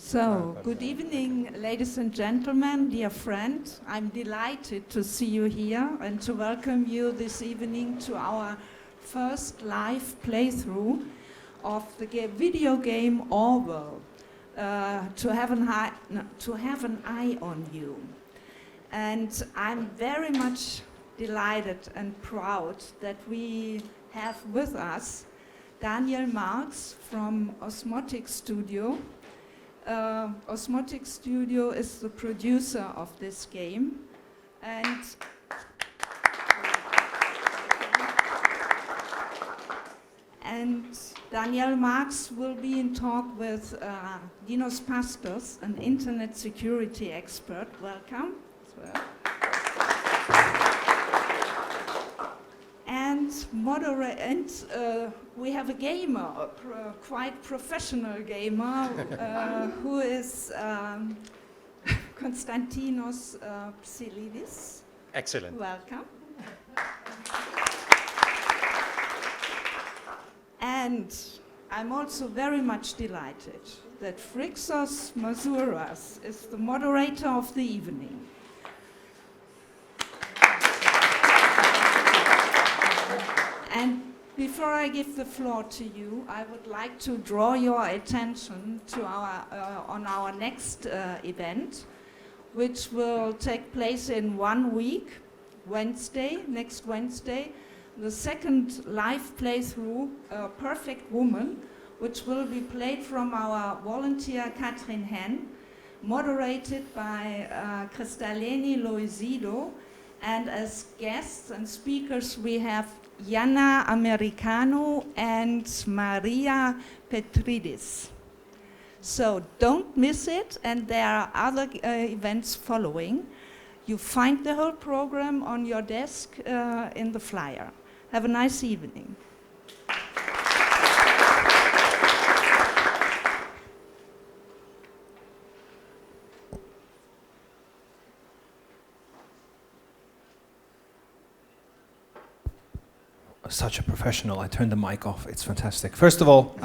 So, good evening, ladies and gentlemen, dear friend. I'm delighted to see you here and to welcome you this evening to our first live playthrough of the video game Orwell, to have an eye on you. And I'm very much delighted and proud that we have with us Daniel Marx from Osmotic Studio. Osmotic Studio is the producer of this game, and Daniel Marx will be in talk with Dinos Pastos, an internet security expert. Welcome as well. And we have a gamer, a quite professional gamer, who is Konstantinos Psilidis. Excellent. Welcome. And I'm also very much delighted that Phrixos Masouras is the moderator of the evening. And before I give the floor to you, I would like to draw your attention to our next event, which will take place in 1 week, next Wednesday, the second live playthrough, Perfect Woman, which will be played from our volunteer Katrin Hen, moderated by Cristaleni Loisido, and as guests and speakers we have Yana Americano and Maria Petridis. So don't miss it, and there are other events following. You find the whole program on your desk in the flyer. Have a nice evening. Such a professional. I turned the mic off. It's fantastic. First of all,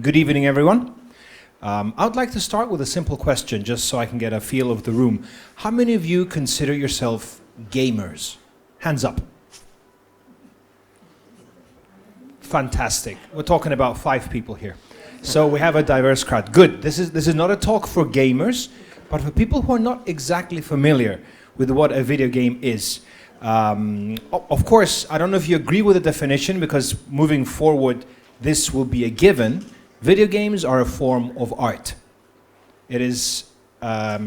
good evening, everyone. I would like to start with a simple question, just so I can get a feel of the room. How many of you consider yourself gamers? Hands up. Fantastic. We're talking about 5 people here. So we have a diverse crowd. Good. This is not a talk for gamers, but for people who are not exactly familiar with what a video game is. Of course, I don't know if you agree with the definition, because moving forward, this will be a given. Video games are a form of art. It is a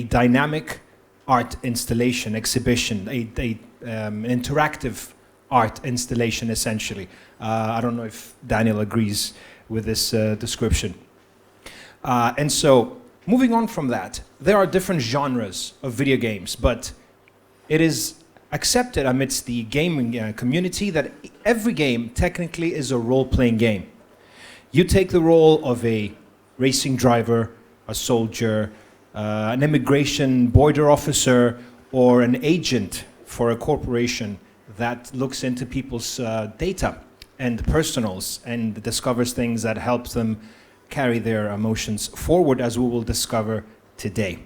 dynamic art installation, exhibition, an interactive art installation, essentially. I don't know if Daniel agrees with this description. And so, moving on from that, there are different genres of video games, but it is accepted amidst the gaming community that every game technically is a role-playing game. You take the role of a racing driver, a soldier, an immigration border officer, or an agent for a corporation that looks into people's data and personals and discovers things that helps them carry their emotions forward, as we will discover today.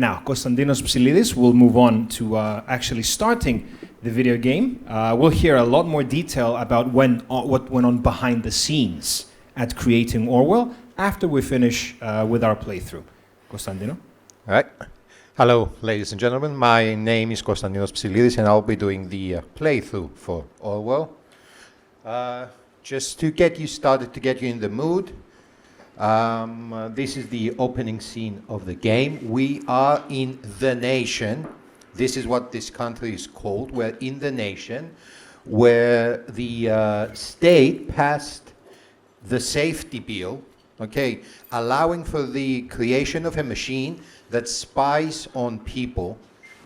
Now, Konstantinos Psilidis will move on to actually starting the video game. We'll hear a lot more detail about what went on behind the scenes at creating Orwell after we finish with our playthrough. Konstantinos? All right. Hello, ladies and gentlemen. My name is Konstantinos Psilidis, and I'll be doing the playthrough for Orwell. Just to get you started, to get you in the mood, this is the opening scene of the game. We are in the nation. This is what this country is called. We're in the nation, where the state passed the safety bill, okay, allowing for the creation of a machine that spies on people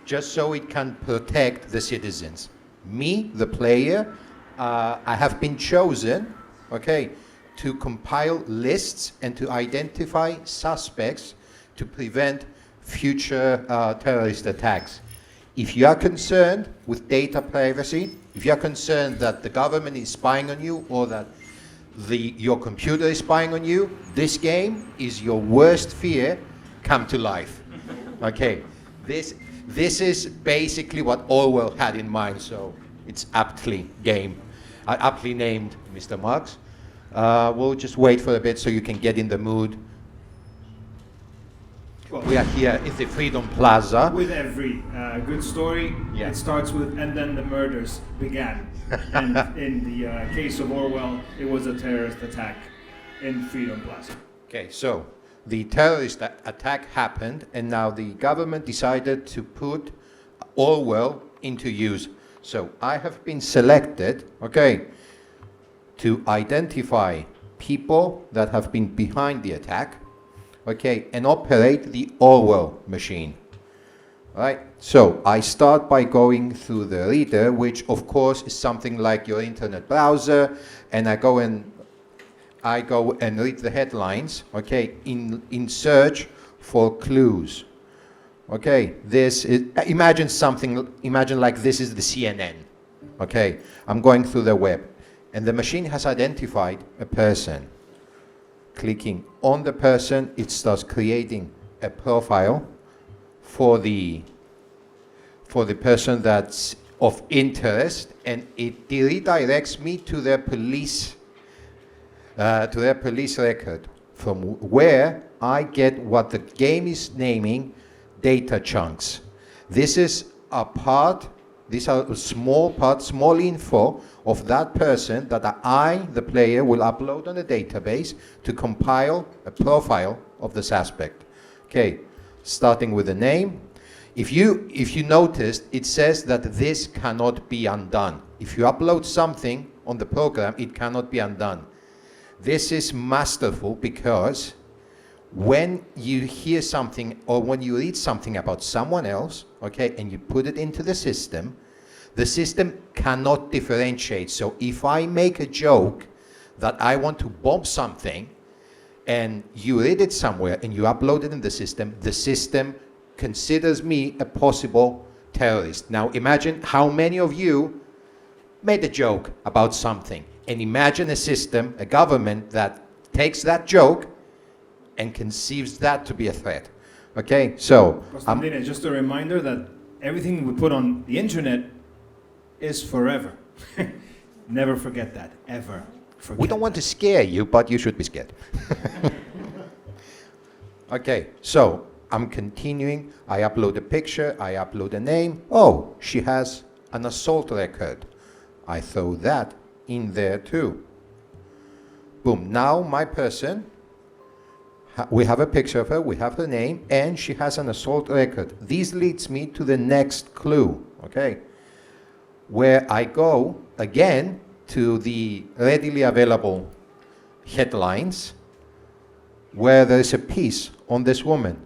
just so it can protect the citizens. Me, the player, I have been chosen, okay, to compile lists and to identify suspects to prevent future terrorist attacks. If you are concerned with data privacy, if you are concerned that the government is spying on you, or that your computer is spying on you. This game is your worst fear come to life. Okay, this is basically what Orwell had in mind, so it's aptly named, Mr. Marx. We'll just wait for a bit so you can get in the mood. Well, We are here in the Freedom Plaza. with every good story, Yeah. it starts with, and then the murders began. And in the case of Orwell, it was a terrorist attack in Freedom Plaza. Okay, so the terrorist attack happened, and now the government decided to put Orwell into use. So I have been selected, okay, to identify people that have been behind the attack, okay, and operate the Orwell machine. Right, so I start by going through the reader, which of course is something like your internet browser, and I go and read the headlines, okay, in search for clues. Okay, this is, imagine like this is the CNN. Okay, I'm going through the web, and the machine has identified a person. Clicking on the person, it starts creating a profile for the person that's of interest, and it redirects me to their police record, from where I get what the game is naming data chunks. This is a part, these are a small info of that person that I, the player, will upload on a database to compile a profile of the suspect. Okay, starting with the name. If you noticed, it says that this cannot be undone. If you upload something on the program, it cannot be undone. This is masterful because when you hear something or when you read something about someone else, okay, and you put it into the system cannot differentiate. So if I make a joke that I want to bomb something and you read it somewhere and you upload it in the system considers me a possible terrorist. Now imagine how many of you made a joke about something, and imagine a system, a government that takes that joke and conceives that to be a threat. Okay, so Constantine, just a reminder that everything we put on the internet is forever. Never forget that, ever. we don't want to scare you, but you should be scared. Okay, so I'm continuing. I upload a picture, I upload a name. Oh, she has an assault record. I throw that in there too. Boom, now my person, we have a picture of her, we have her name, and she has an assault record. This leads me to the next clue, okay? Where I go again to the readily available headlines, where there's a piece on this woman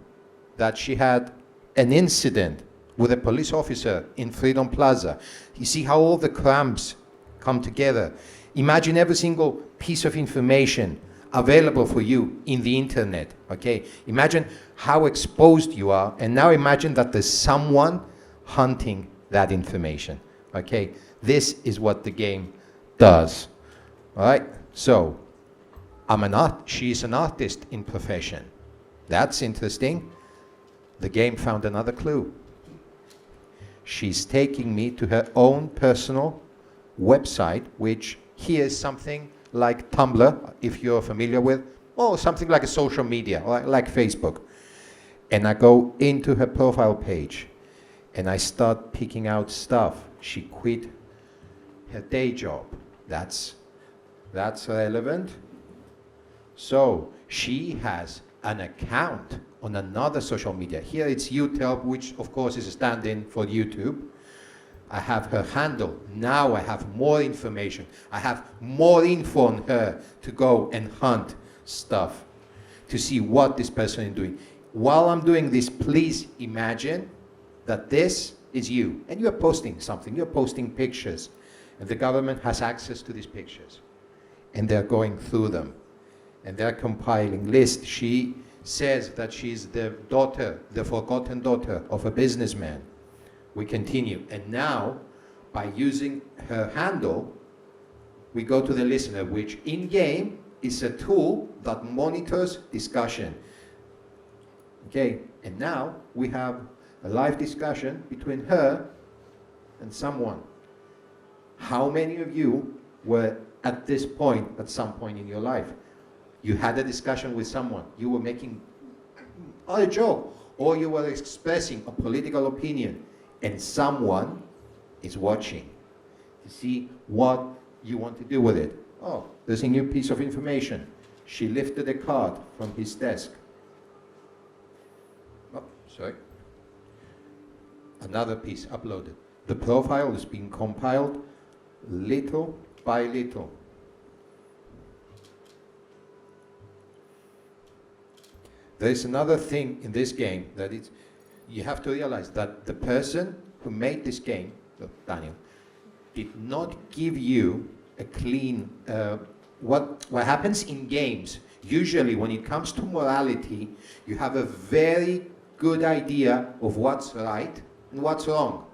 that she had an incident with a police officer in Freedom Plaza. You see how all the crumbs come together. Imagine every single piece of information available for you in the internet, okay? Imagine how exposed you are, and now imagine that there's someone hunting that information, okay? This is what the game does, all right? So, she's an artist in profession. That's interesting. The game found another clue. She's taking me to her own personal website, which here is something like Tumblr, if you're familiar with, or something like a social media, like Facebook. And I go into her profile page, and I start picking out stuff. She quit her day job. That's relevant. So she has an account on another social media. Here it's YouTube, which of course is a stand-in for YouTube. I have her handle. Now I have more information. I have more info on her to go and hunt stuff, to see what this person is doing. While I'm doing this, please imagine that this is you, and you're posting something, you're posting pictures, and the government has access to these pictures, and they're going through them, and they're compiling lists. She says that she's the daughter, the forgotten daughter of a businessman. We continue, and now, by using her handle, we go to the listener, which in-game is a tool that monitors discussion. Okay, and now we have a live discussion between her and someone. How many of you were at this point, at some point in your life? You had a discussion with someone, you were making a joke, or you were expressing a political opinion, and someone is watching to see what you want to do with it. Oh, there's a new piece of information. She lifted a card from his desk. Oh, sorry. Another piece uploaded. The profile is being compiled little by little. There's another thing in this game that you have to realize that the person who made this game, Daniel, did not give you a clean, what happens in games, usually when it comes to morality, you have a very good idea of what's right and what's wrong.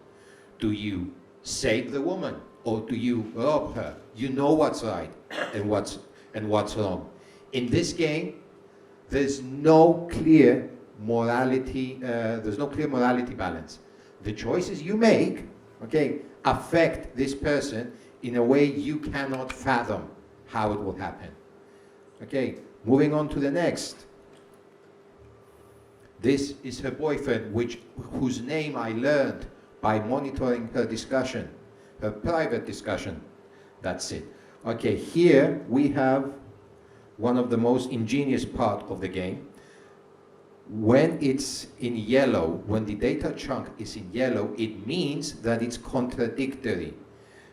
Do you save the woman or do you rob her? You know what's right and what's wrong. In this game, there's no clear morality. There's no clear morality balance. The choices you make, okay, affect this person in a way you cannot fathom how it will happen. Okay, moving on to the next. This is her boyfriend, whose name I learned by monitoring her discussion, her private discussion. That's it. Okay, here we have one of the most ingenious part of the game. When it's in yellow, when the data chunk is in yellow, it means that it's contradictory.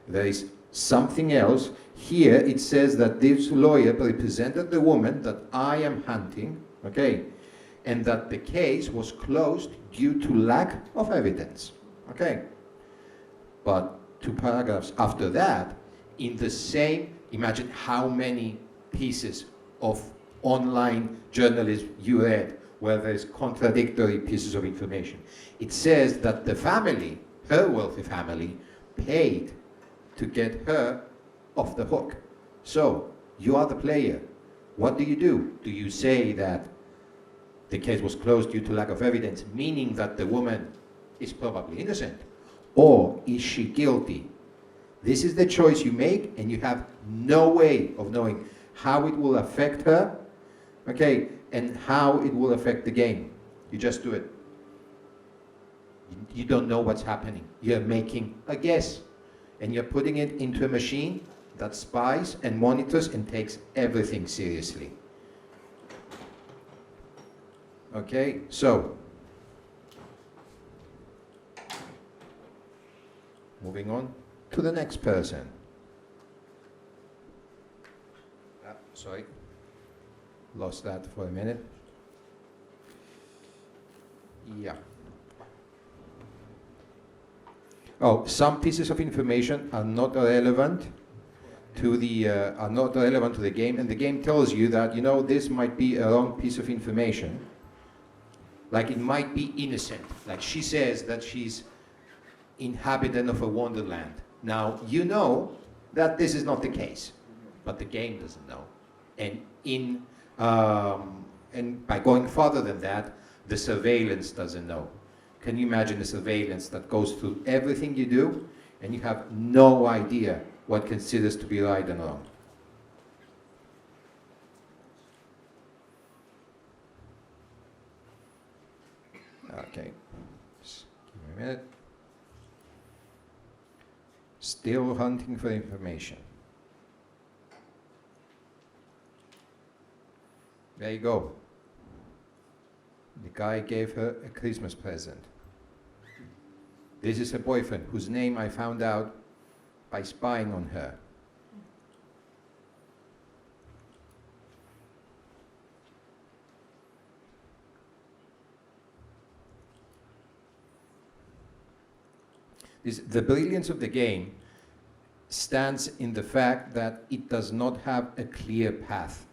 There is something else. Here it says that this lawyer represented the woman that I am hunting, okay, and that the case was closed due to lack of evidence, okay. But 2 paragraphs after that, in the same, imagine how many pieces of online journalism you read where there's contradictory pieces of information. It says that the family, her wealthy family, paid to get her off the hook. So, you are the player. What do? Do you say that the case was closed due to lack of evidence, meaning that the woman is probably innocent? Or is she guilty? This is the choice you make, and you have no way of knowing how it will affect her, okay, and how it will affect the game. You just do it. You don't know what's happening. You're making a guess, and you're putting it into a machine that spies and monitors and takes everything seriously. Okay, so moving on to the next person. Sorry, lost that for a minute. Yeah. Oh, some pieces of information are not relevant to the game, and the game tells you that, you know, this might be a wrong piece of information. Like, it might be innocent. Like, she says that she's inhabitant of a wonderland. Now, you know that this is not the case, but the game doesn't know. And by going further than that, the surveillance doesn't know. Can you imagine a surveillance that goes through everything you do, and you have no idea what considers to be right and wrong? Okay, just give me a minute. Still hunting for information. There you go. The guy gave her a Christmas present. This is her boyfriend, whose name I found out by spying on her. The brilliance of the game stands in the fact that it does not have a clear path.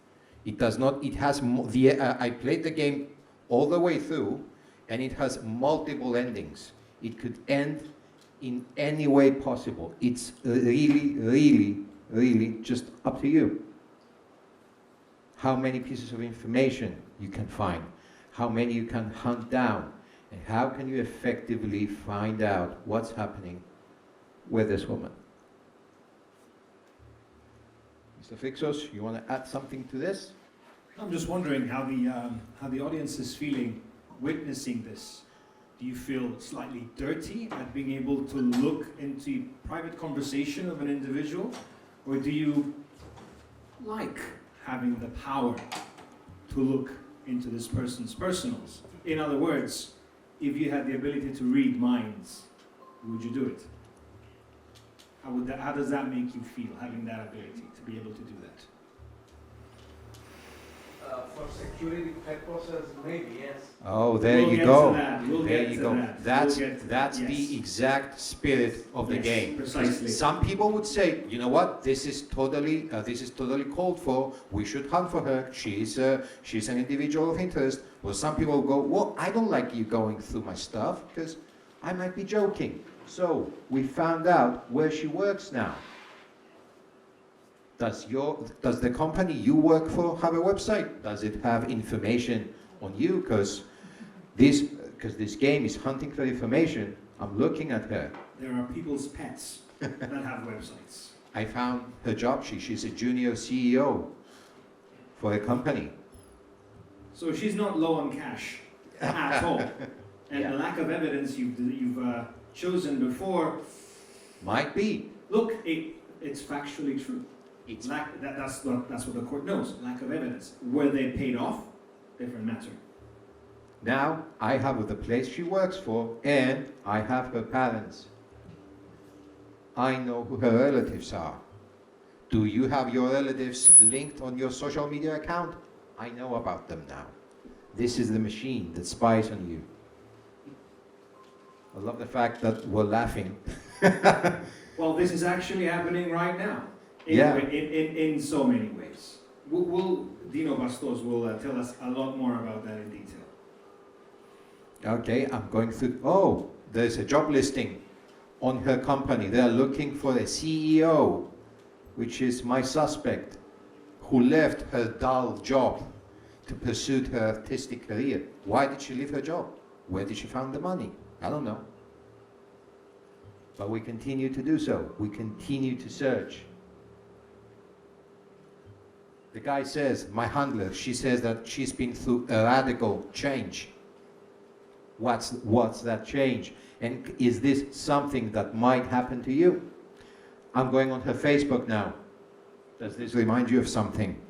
It does not, it has, I played the game all the way through, and it has multiple endings. It could end in any way possible. It's really, really really just up to you. How many pieces of information you can find, how many you can hunt down, and how can you effectively find out what's happening with this woman. Mr. Fixos, you want to add something to this? I'm just wondering how the audience is feeling witnessing this. Do you feel slightly dirty at being able to look into private conversation of an individual? Or do you like having the power to look into this person's personals? In other words, if you had the ability to read minds, would you do it? How does that make you feel, having that ability to be able to do that? For security purposes, maybe, yes. Oh, there We'll you get go. to that. We'll There get you to go. that. That's We'll get to that's that. the Yes. exact spirit of the Yes, game. precisely. Some people would say, you know what, this is totally called for. We should hunt for her. She's an individual of interest. Well, some people go, well, I don't like you going through my stuff because I might be joking. So we found out where she works now. Does the company you work for have a website? Does it have information on you? Because this game is hunting for information. I'm looking at her. There are people's pets that have websites. I found her job. She's a junior CEO for a company. So she's not low on cash at all. And Yeah. the lack of evidence you've chosen before, Might be. look, it's factually true. It's That's what the court knows. Lack of evidence. Were they paid off? Different matter. Now I have the place she works for, and I have her parents. I know who her relatives are. Do you have your relatives linked on your social media account? I know about them now. This is the machine that spies on you. I love the fact that we're laughing. Well, this is actually happening right now. Yeah. In so many ways. Dino Bastos will tell us a lot more about that in detail. Okay, I'm going through. Oh, there's a job listing on her company. They are looking for a CEO, which is my suspect, who left her dull job to pursue her artistic career. Why did she leave her job? Where did she find the money? I don't know. But we continue to do so. We continue to search. The guy says, my handler, she says that she's been through a radical change. What's that change? And is this something that might happen to you? I'm going on her Facebook now. Does this remind you of something?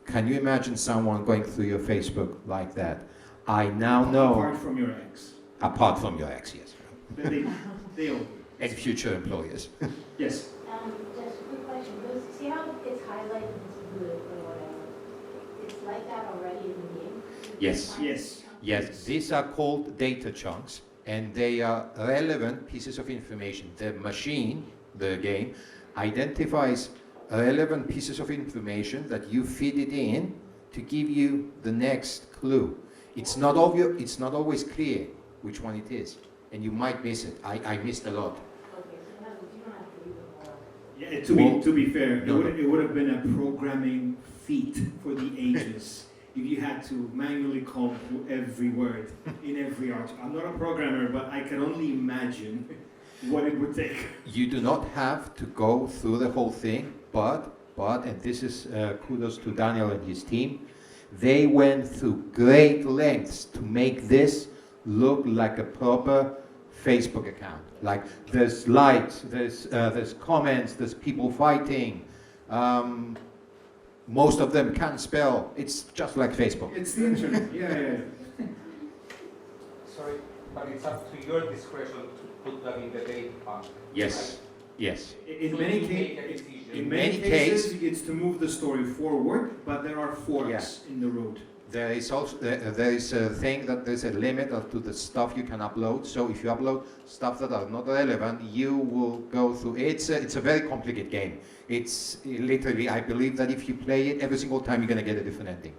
Can you imagine someone going through your Facebook like that? I now know. Apart from your ex. Apart from your ex, yes. They all do. And future employers. Yes. Just a quick question. See how it's highlighted as blue or whatever? It's like that already in the game? Yes. Yes. Yes, these are called data chunks, and they are relevant pieces of information. The machine, the game, identifies relevant pieces of information that you feed it in to give you the next clue. It's not obvious, it's not always clear which one it is, and you might miss it. I missed a lot. Okay, so you don't have to read them all. Yeah, to be fair, No, it would have been a programming feat for the ages if you had to manually comb through every word in every article. I'm not a programmer, but I can only imagine what it would take. You do not have to go through the whole thing, but and this is kudos to Daniel and his team, they went through great lengths to make this look like a proper Facebook account. Like there's likes, there's comments, there's people fighting. Most of them can't spell. It's just like Facebook. It's the internet. Yeah. Sorry, but it's up to your discretion to put them in the data bank. Yes, yes. In So many you make a cases, decision. in many cases, it's to move the story forward, but there are forks in the road. There is also there is a thing that there's a limit to the stuff you can upload. So if you upload stuff that are not relevant, you will go through. It's a very complicated game. It's literally, I believe that if you play it every single time, you're going to get a different ending.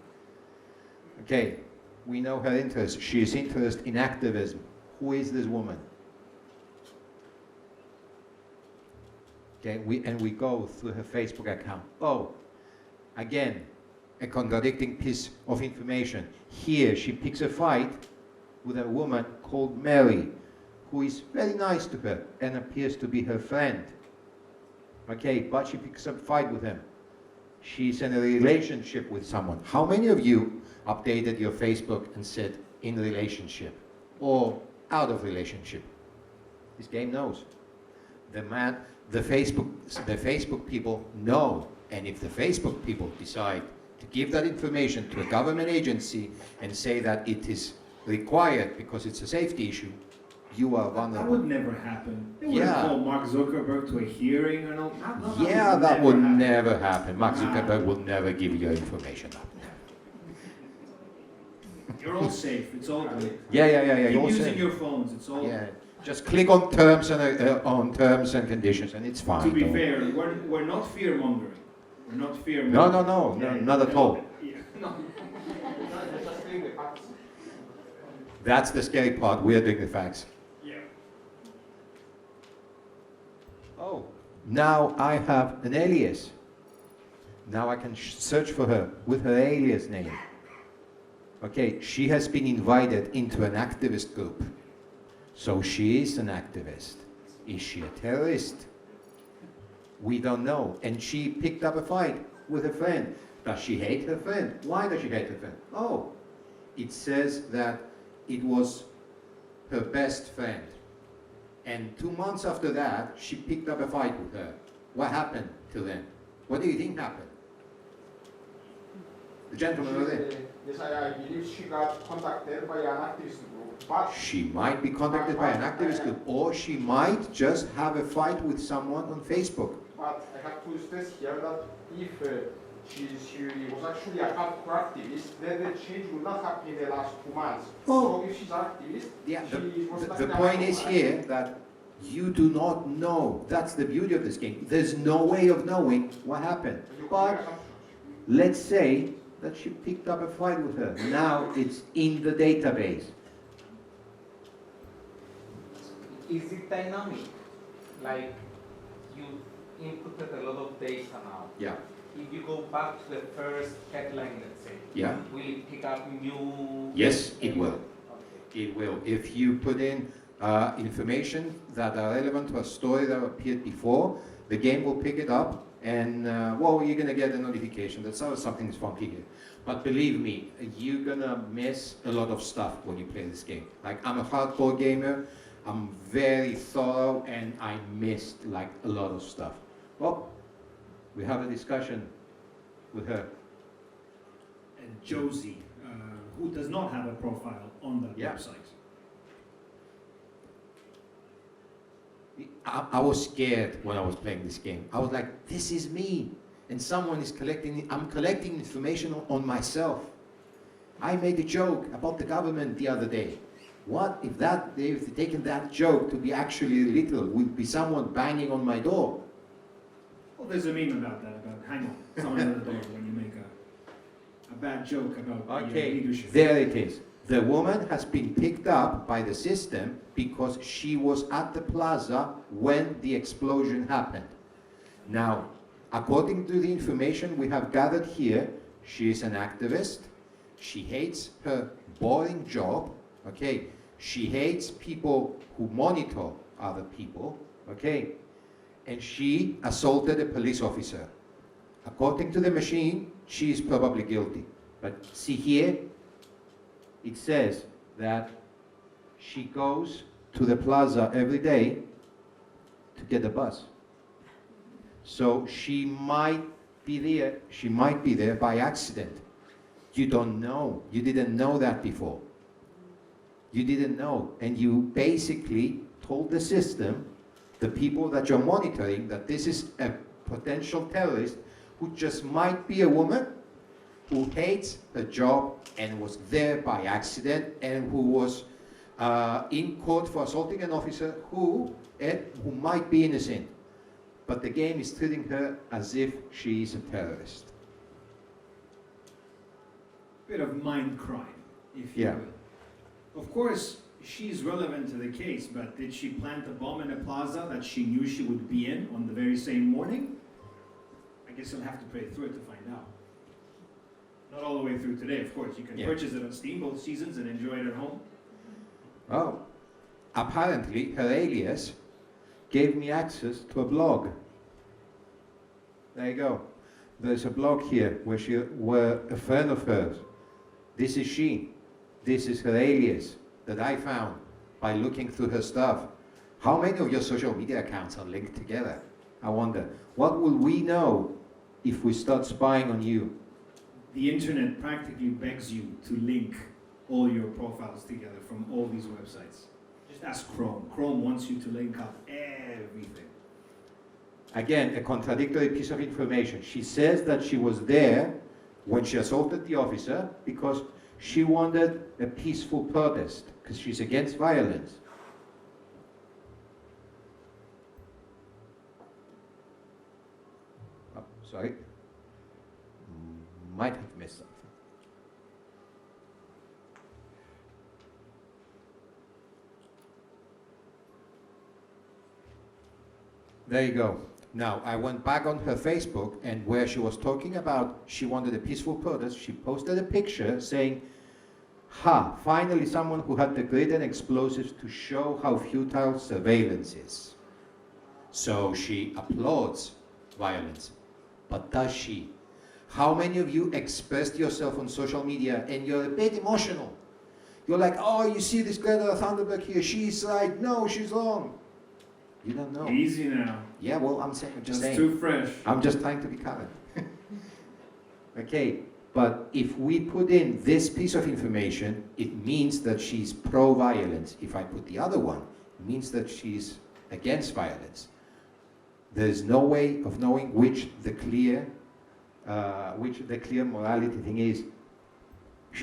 Okay, we know her interest. She is interested in activism. Who is this woman? Okay, we go through her Facebook account. Oh, again, a contradicting piece of information. Here she picks a fight with a woman called Mary, who is very nice to her and appears to be her friend. Okay, but she picks up a fight with him. She's in a relationship with someone. How many of you updated your Facebook and said in relationship or out of relationship? This game knows. The Facebook people know, and if the Facebook people decide to give that information to a government agency and say that it is required because it's a safety issue, you are vulnerable. That would never happen. They would Yeah. call Mark Zuckerberg to a hearing and all. Yeah, that would never happen. Mark Zuckerberg will never give your information up. You're all safe. It's all good. Yeah. Keep you're using safe. your phones. It's all. Yeah, just click on terms and conditions, and it's fine. To be Don't- fair, we're not fear mongering. We're not fear No, mongering. not at all. Yeah. No, just doing the facts. That's the scary part. We're doing the facts. Yeah. Oh, now I have an alias. Now I can search for her with her alias name. Okay, she has been invited into an activist group. So she is an activist. Is she a terrorist? We don't know. And she picked up a fight with a friend. Does she hate her friend? Why does she hate her friend? Oh, it says that it was her best friend. And 2 months after that, she picked up a fight with her. What happened to them? What do you think happened? The gentleman over there. Yes, I believe she got contacted by an activist group, but She might be contacted by an activist group, or she might just have a fight with someone on Facebook. but I have to stress here that if she was actually a hardcore activist, then the change would not happen in the last 2 months. Oh. So if she's activist, Yeah, she was the point is here that you do not know. That's the beauty of this game. There's no way of knowing what happened. But let's say that she picked up a fight with her. Now it's in the database. Is it dynamic? Like you inputted a lot of data now. Yeah. If you go back to the first headline, let's say, Yeah. will it pick up new? Yes, it will. Okay. It will. If you put in information that are relevant to a story that appeared before, the game will pick it up and, well, you're going to get a notification that something's funky here. But believe me, you're going to miss a lot of stuff when you play this game. Like, I'm a hardcore gamer, I'm very thorough, and I missed, like, a lot of stuff. Well, we have a discussion with her. And Josie, who does not have a profile on that Yeah. website. I was scared when I was playing this game. I was like, this is me. And someone is I'm collecting information on myself. I made a joke about the government the other day. What if they've taken that joke to be actually literal? Would be someone banging on my door? Well, there's a meme about that, about hang on, someone at the door when you make a bad joke about Okay, leadership. there it is. The woman has been picked up by the system because she was at the plaza when the explosion happened. Now, according to the information we have gathered here, she is an activist. She hates her boring job, okay? She hates people who monitor other people, okay? And she assaulted a police officer. According to the machine, she is probably guilty. But see here, it says that she goes to the plaza every day to get a bus. So she might be there by accident. You don't know. You didn't know that before. You didn't know. And you basically told the system, the people that you're monitoring, that this is a potential terrorist who just might be a woman who hates her job and was there by accident and who was in court for assaulting an officer who might be innocent. But the game is treating her as if she is a terrorist. Bit of mind crime, if you Yeah. will. Of course, she's relevant to the case, but did she plant a bomb in a plaza that she knew she would be in on the very same morning? I guess you'll have to pray through it to find out. Not all the way through today, of course. You can purchase it on Steam, both seasons, and enjoy it at home. Oh, apparently her alias gave me access to a blog. There you go. There's a blog here where a friend of hers. This is she. This is her alias that I found by looking through her stuff. How many of your social media accounts are linked together? I wonder. What will we know if we start spying on you? The internet practically begs you to link all your profiles together from all these websites. Just ask Chrome. Chrome wants you to link up everything. Again, a contradictory piece of information. She says that she was there when she assaulted the officer because she wanted a peaceful protest, because she's against violence. Oh, sorry. Might have missed something. There you go. Now, I went back on her Facebook, and where she was talking about she wanted a peaceful protest, she posted a picture saying, "Ha, finally someone who had the grit and explosives to show how futile surveillance is." So she applauds violence. But does she? How many of you expressed yourself on social media and you're a bit emotional? You're like, oh, you see this Greta Thunberg here, she's right, no, she's wrong. You don't know. Easy now. Yeah, well, I'm saying, just saying. Too fresh. I'm just trying to be current. Okay, but if we put in this piece of information, it means that she's pro-violence. If I put the other one, it means that she's against violence. There's no way of knowing which the clear morality thing is.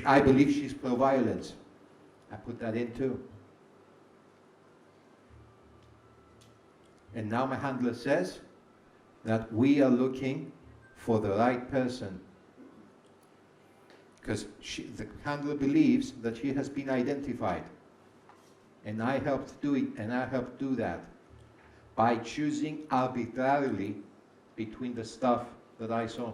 I believe she's pro-violence. I put that in too. And now my handler says that we are looking for the right person. Because the handler believes that she has been identified. And I helped do it, and I helped do that by choosing arbitrarily between the stuff that I saw.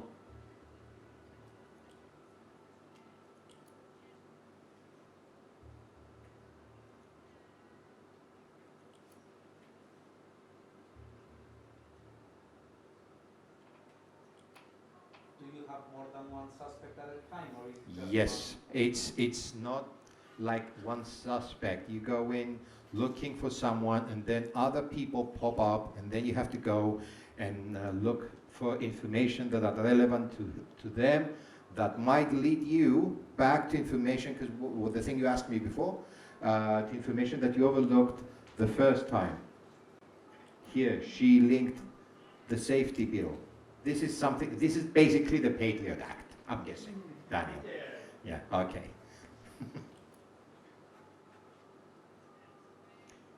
More than one suspect at a time, or is it just Yes, it's not like one suspect. You go in looking for someone, and then other people pop up, and then you have to go and look for information that are relevant to them, that might lead you back to information, because the thing you asked me before, to information that you overlooked the first time. Here, she linked the safety bill. This is basically the Patriot Act, I'm guessing, Daniel. Yeah, okay.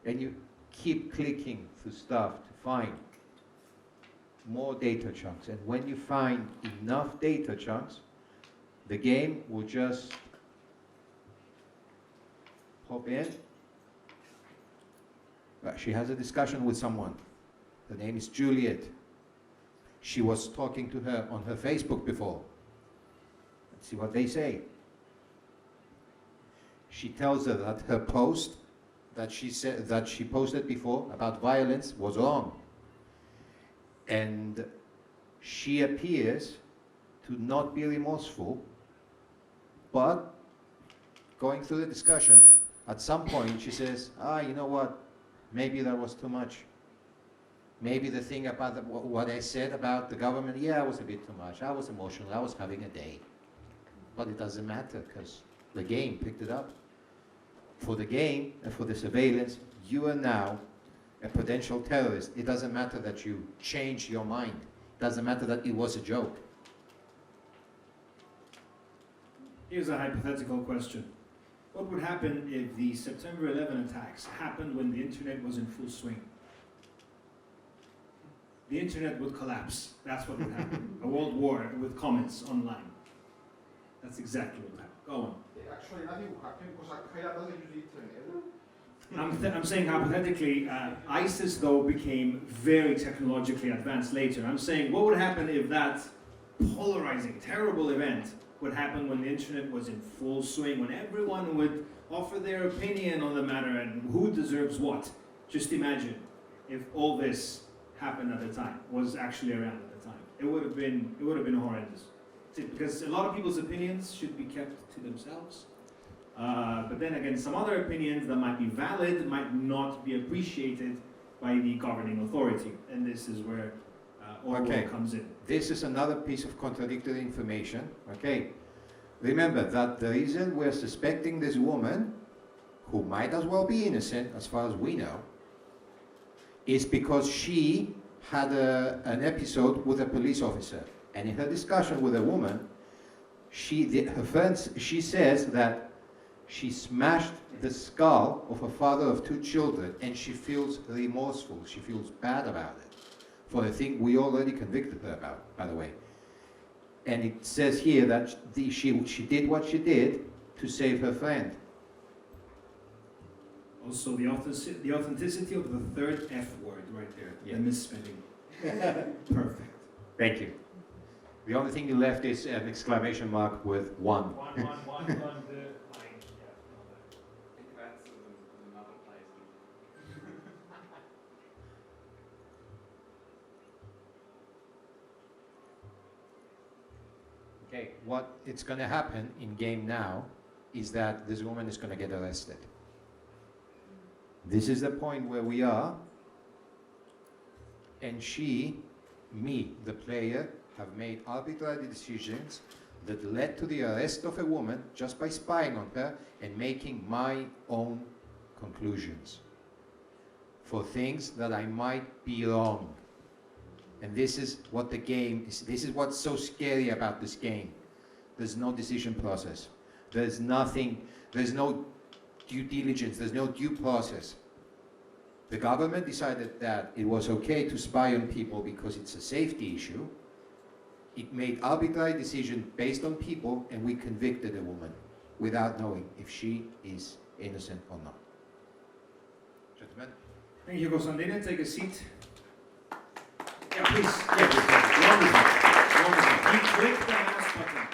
And you keep clicking through stuff to find more data chunks. And when you find enough data chunks, the game will just pop in. She has a discussion with someone. Her name is Juliet. She was talking to her on her Facebook before. Let's see what they say. She tells her that her post that she posted before about violence was wrong. And she appears to not be remorseful, but going through the discussion, at some point she says, you know what, maybe that was too much. Maybe the thing about what I said about the government, yeah, it was a bit too much. I was emotional, I was having a day. But it doesn't matter, because the game picked it up. For the game and for the surveillance, you are now a potential terrorist. It doesn't matter that you changed your mind. It doesn't matter that it was a joke. Here's a hypothetical question. What would happen if the September 11 attacks happened when the internet was in full swing? The internet would collapse. That's what would happen. A world war with comments online. That's exactly what would happen. Go on. Actually, nothing will happen because Al-Qaeda doesn't use the internet. I'm saying hypothetically, ISIS though became very technologically advanced later. I'm saying what would happen if that polarizing, terrible event would happen when the internet was in full swing, when everyone would offer their opinion on the matter and who deserves what. Just imagine if all this happened at the time, was actually around at the time. It would have been horrendous. Because a lot of people's opinions should be kept to themselves. But then again, some other opinions that might be valid might not be appreciated by the governing authority. And this is where Orwell comes in. This is another piece of contradictory information. Okay. Remember that the reason we're suspecting this woman, who might as well be innocent as far as we know, is because she had an episode with a police officer. And in her discussion with a woman, she says that she smashed the skull of a father of 2 children, and she feels remorseful. She feels bad about it for a thing we already convicted her about, by the way. And it says here that she did what she did to save her friend. Also, the authenticity of the third F word right there, the misspelling. Perfect. Thank you. The only thing you left is an exclamation mark with 1. One, the line, yeah. I think that's another place. Okay, what it's going to happen in game now is that this woman is going to get arrested. This is the point where we are, and me, the player, have made arbitrary decisions that led to the arrest of a woman just by spying on her and making my own conclusions for things that I might be wrong. And this is what the game is. This is what's so scary about this game. There's no decision process. There's nothing, there's no due diligence, there's no due process. The government decided that it was okay to spy on people because it's a safety issue. It made arbitrary decisions based on people, and we convicted a woman without knowing if she is innocent or not. Gentlemen? Thank you, Konstantin. Take a seat. Yeah, please. Yeah, please. Wonderful. Wonderful. You click the mouse button.